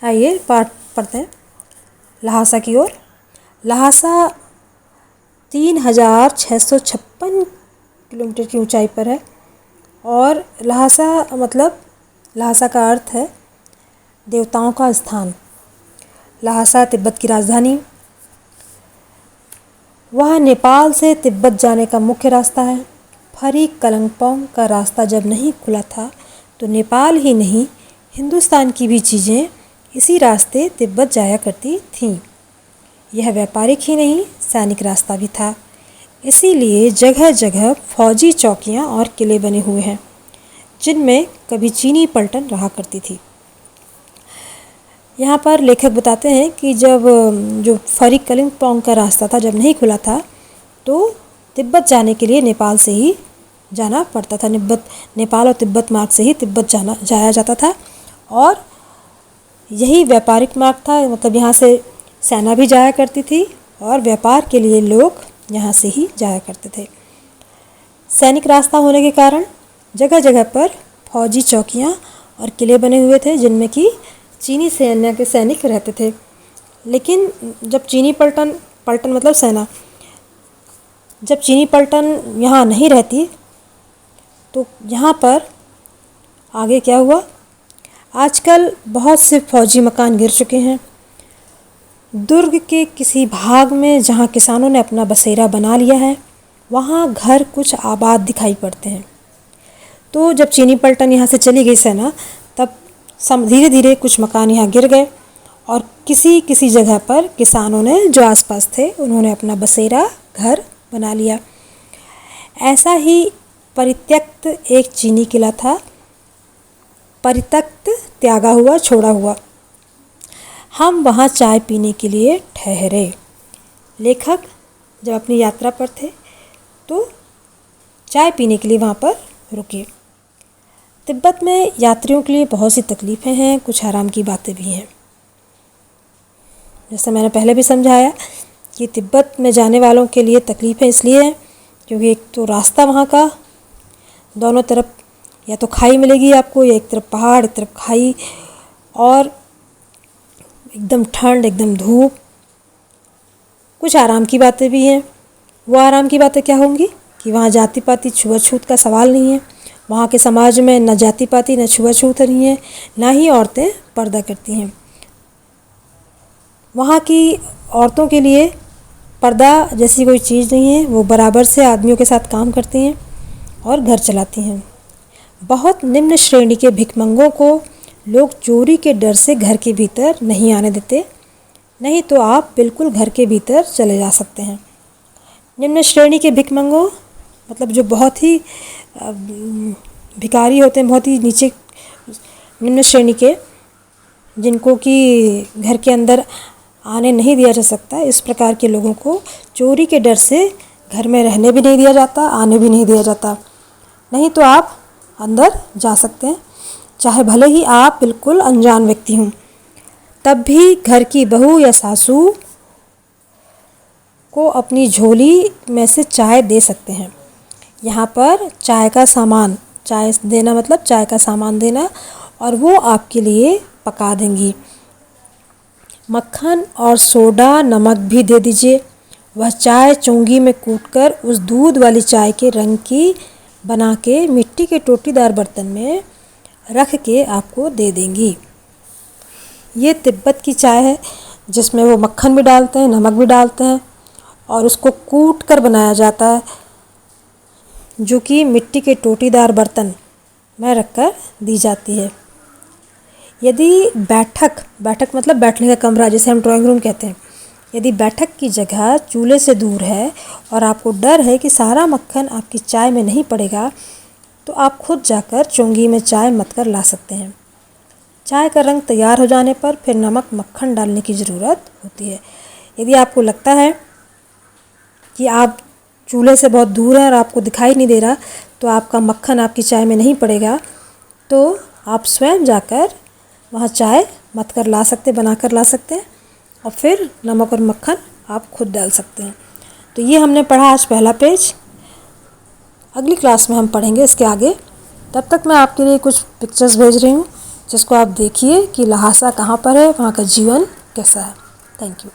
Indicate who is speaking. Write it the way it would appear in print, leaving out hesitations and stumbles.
Speaker 1: आइए पाठ पढ़ते हैं ल्हासा की ओर। ल्हासा 3656 किलोमीटर की ऊंचाई पर है और ल्हासा का अर्थ है देवताओं का स्थान। ल्हासा तिब्बत की राजधानी। वह नेपाल से तिब्बत जाने का मुख्य रास्ता है। फरी कलंगपोंग का रास्ता जब नहीं खुला था तो नेपाल ही नहीं हिंदुस्तान की भी चीज़ें इसी रास्ते तिब्बत जाया करती थीं। यह व्यापारिक ही नहीं सैनिक रास्ता भी था। इसीलिए जगह जगह फौजी चौकियां और किले बने हुए हैं जिनमें कभी चीनी पलटन रहा करती थी। यहाँ पर लेखक बताते हैं कि जब जो फरी कलिंगपोंग का रास्ता था जब नहीं खुला था तो तिब्बत जाने के लिए नेपाल से ही जाना पड़ता था। नेपाल और तिब्बत मार्ग से ही तिब्बत जाया जाता था और यही व्यापारिक मार्ग था। मतलब यहाँ से सेना भी जाया करती थी और व्यापार के लिए लोग यहाँ से ही जाया करते थे। सैनिक रास्ता होने के कारण जगह जगह पर फौजी चौकियाँ और किले बने हुए थे जिनमें कि चीनी सेना के सैनिक रहते थे। लेकिन जब चीनी पलटन मतलब सेना जब चीनी पलटन यहाँ नहीं रहती तो यहाँ पर आगे क्या हुआ। आजकल बहुत से फौजी मकान गिर चुके हैं। दुर्ग के किसी भाग में जहाँ किसानों ने अपना बसेरा बना लिया है वहाँ घर कुछ आबाद दिखाई पड़ते हैं। तो जब चीनी पलटन यहाँ से चली गई सेना तब धीरे धीरे कुछ मकान यहाँ गिर गए और किसी किसी जगह पर किसानों ने जो आसपास थे उन्होंने अपना बसेरा घर बना लिया। ऐसा ही परित्यक्त एक चीनी किला था। परित्यक्त त्यागा हुआ छोड़ा हुआ। हम वहाँ चाय पीने के लिए ठहरे। लेखक जब अपनी यात्रा पर थे तो चाय पीने के लिए वहाँ पर रुके। तिब्बत में यात्रियों के लिए बहुत सी तकलीफ़ें हैं, कुछ आराम की बातें भी हैं। जैसे मैंने पहले भी समझाया कि तिब्बत में जाने वालों के लिए तकलीफ़ें इसलिए हैं क्योंकि एक तो रास्ता वहाँ का दोनों तरफ या तो खाई मिलेगी आपको या एक तरफ पहाड़ एक तरफ खाई और एकदम ठंड एकदम धूप। कुछ आराम की बातें भी हैं। वो आराम की बातें क्या होंगी कि वहाँ जाति पाति छुआछूत का सवाल नहीं है। वहाँ के समाज में न जाति पाति न छुआछूत नहीं है, ना ही औरतें पर्दा करती हैं। वहाँ की औरतों के लिए पर्दा जैसी कोई चीज़ नहीं है। वो बराबर से आदमियों के साथ काम करती हैं और घर चलाती हैं। बहुत निम्न श्रेणी के भिखमंगों को लोग चोरी के डर से घर के भीतर नहीं आने देते, नहीं तो आप बिल्कुल घर के भीतर चले जा सकते हैं। निम्न श्रेणी के भिखमंगों मतलब जो बहुत ही भिखारी होते हैं, बहुत ही नीचे निम्न श्रेणी के, जिनको कि घर के अंदर आने नहीं दिया जा सकता, इस प्रकार के लोगों को चोरी के डर से घर में रहने भी नहीं दिया जाता, आने भी नहीं दिया जाता। नहीं तो आप अंदर जा सकते हैं, चाहे भले ही आप बिल्कुल अनजान व्यक्ति हों। तब भी घर की बहू या सासू को अपनी झोली में से चाय दे सकते हैं। यहाँ पर चाय का सामान, चाय देना मतलब चाय का सामान देना, और वो आपके लिए पका देंगी। मक्खन और सोडा नमक भी दे दीजिए। वह चाय चोंगी में कूटकर उस दूध वाली चाय के रंग की बना के मिट्टी के टोटीदार बर्तन में रख के आपको दे देंगी। ये तिब्बत की चाय है जिसमें वो मक्खन भी डालते हैं, नमक भी डालते हैं और उसको कूट कर बनाया जाता है, जो कि मिट्टी के टोटीदार बर्तन में रखकर दी जाती है। यदि बैठक मतलब बैठने का कमरा जिसे हम ड्राइंग रूम कहते हैं, यदि बैठक की जगह चूल्हे से दूर है और आपको डर है कि सारा मक्खन आपकी चाय में नहीं पड़ेगा तो आप खुद जाकर चोंगी में चाय मथ कर ला सकते हैं। चाय का रंग तैयार हो जाने पर फिर नमक मक्खन डालने की ज़रूरत होती है। यदि आपको लगता है कि आप चूल्हे से बहुत दूर हैं और आपको दिखाई नहीं दे रहा तो आपका मक्खन आपकी चाय में नहीं पड़ेगा, तो आप स्वयं जाकर वहाँ चाय मथ कर ला सकते, बना कर ला सकते हैं और फिर नमक और मक्खन आप खुद डाल सकते हैं। तो ये हमने पढ़ा आज पहला पेज। अगली क्लास में हम पढ़ेंगे इसके आगे। तब तक मैं आपके लिए कुछ पिक्चर्स भेज रही हूँ, जिसको आप देखिए कि ल्हासा कहाँ पर है, वहाँ का जीवन कैसा है। Thank you.